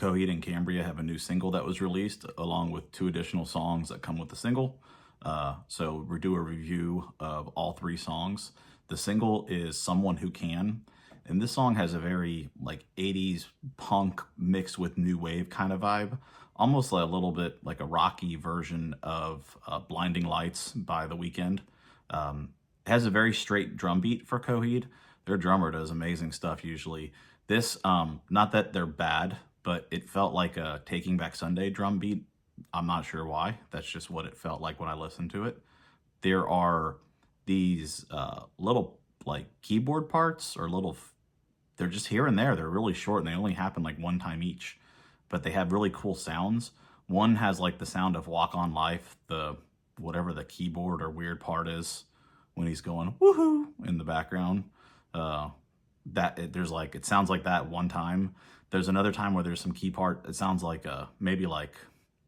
Coheed and Cambria have a new single that was released, along with 2 additional songs that come with the single. So we do a review of all 3 songs. The single is Someone Who Can, and this song has a very like 80s punk mixed with new wave kind of vibe, almost like a little bit like a rocky version of Blinding Lights by The Weeknd. It has a very straight drum beat for Coheed. Their drummer does amazing stuff usually. This, not that they're bad, but it felt like a Taking Back Sunday drum beat. I'm not sure why. That's just what it felt like when I listened to it. There are these little like keyboard parts or they're just here and there. They're really short and they only happen like one time each, but they have really cool sounds. One has like the sound of Walk On Life, the whatever the keyboard or weird part is when he's going woohoo in the background. There's like, it sounds like that one time. There's another time where there's some key part. It sounds like maybe like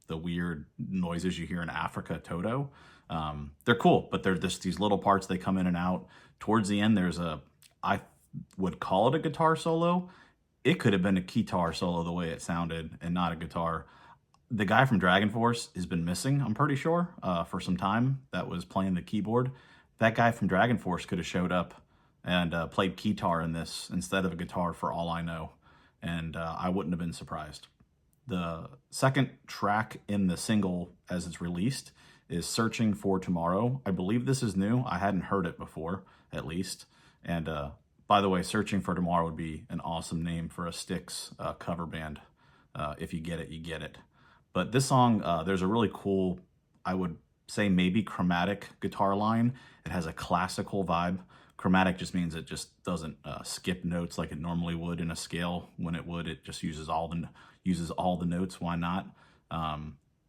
the weird noises you hear in Africa, Toto. They're cool, but they're just these little parts. They come in and out. Towards the end, I would call it a guitar solo. It could have been a guitar solo the way it sounded and not a guitar. The guy from Dragon Force has been missing, I'm pretty sure, for some time that was playing the keyboard. That guy from Dragon Force could have showed up and played guitar in this instead of a guitar for all I know. And I wouldn't have been surprised. The second track in the single as it's released is Searching for Tomorrow. I believe this is new. I hadn't heard it before, at least. And by the way, Searching for Tomorrow would be an awesome name for a Styx cover band. If you get it, you get it. But this song, there's a really cool, I would say maybe chromatic guitar line. It has a classical vibe. Chromatic just means it just doesn't skip notes like it normally would in a scale. When it just uses all the notes. Why not?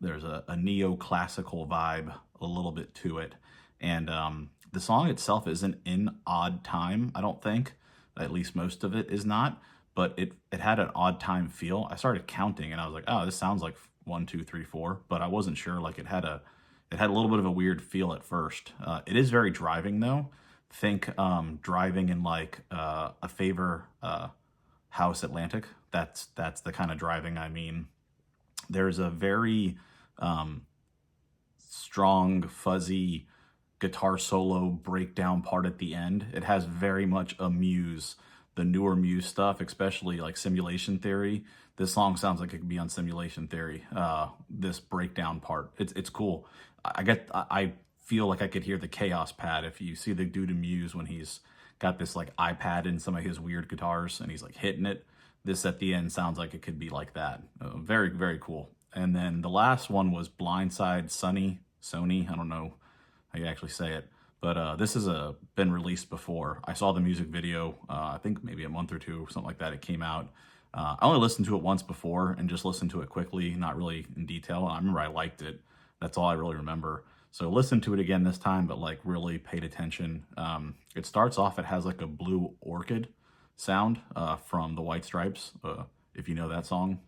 There's a neoclassical vibe a little bit to it, and the song itself isn't in odd time. I don't think, at least most of it is not. But it had an odd time feel. I started counting and I was like, oh, this sounds like 1, 2, 3, 4, but I wasn't sure. Like it had a little bit of a weird feel at first. It is very driving though. Think driving in like a Favor House Atlantic. That's the kind of driving I mean. There's a very strong, fuzzy guitar solo breakdown part at the end. It has very much a Muse, the newer Muse stuff, especially like Simulation Theory. This song sounds like it could be on Simulation Theory. This breakdown part, it's cool. I feel like I could hear the Chaos Pad. If you see the dude in Muse when he's got this like iPad in some of his weird guitars and he's like hitting it, this at the end sounds like it could be like that. Very, very cool. And then the last one was Blindside Sonny, I don't know how you actually say it, but this has been released before. I saw the music video, I think maybe a month or 2, something like that. It came out. I only listened to it once before and just listened to it quickly, not really in detail. I remember I liked it. That's all I really remember. So listen to it again this time, but like really paid attention. It starts off, it has like a Blue Orchid sound from the White Stripes, if you know that song.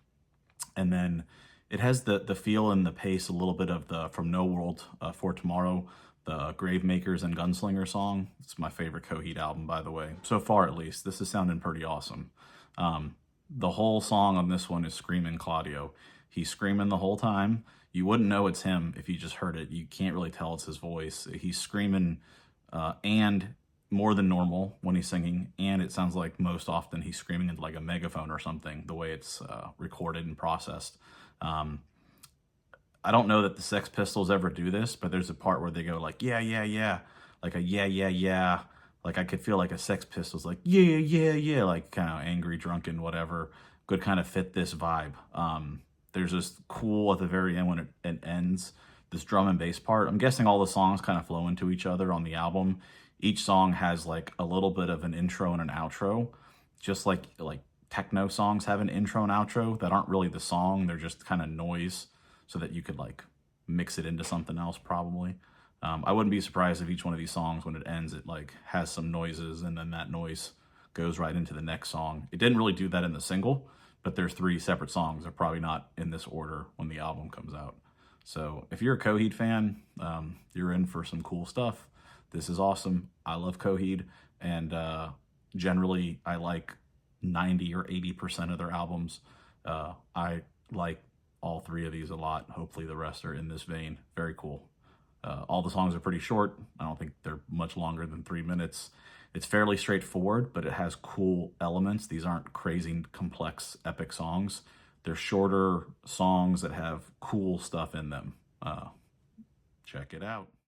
And then it has the feel and the pace a little bit of the From No World for Tomorrow, the Gravemakers and Gunslinger song. It's my favorite Coheed album, by the way. So far, at least. This is sounding pretty awesome. The whole song on this one is Screaming Claudio. He's screaming the whole time. You wouldn't know it's him if you just heard it. You can't really tell it's his voice. He's screaming and more than normal when he's singing, and it sounds like most often he's screaming into like a megaphone or something, the way it's recorded and processed. I don't know that the Sex Pistols ever do this, but there's a part where they go like, yeah, yeah, yeah, like a yeah, yeah, yeah. Like I could feel like a Sex Pistols, like, yeah, yeah, yeah, like kind of angry, drunken, whatever, could kind of fit this vibe. There's this cool at the very end when it ends, this drum and bass part. I'm guessing all the songs kind of flow into each other on the album. Each song has like a little bit of an intro and an outro, just like techno songs have an intro and outro that aren't really the song. They're just kind of noise so that you could like mix it into something else probably. I wouldn't be surprised if each one of these songs, when it ends, it like has some noises and then that noise goes right into the next song. It didn't really do that in the single, but there's 3 separate songs. They're probably not in this order when the album comes out. So if you're a Coheed fan, you're in for some cool stuff. This is awesome. I love Coheed, and generally I like 90 or 80% of their albums. I like all three of these a lot. Hopefully the rest are in this vein. Very cool. All the songs are pretty short. I don't think they're much longer than 3 minutes. It's fairly straightforward, but it has cool elements. These aren't crazy, complex, epic songs. They're shorter songs that have cool stuff in them. Check it out.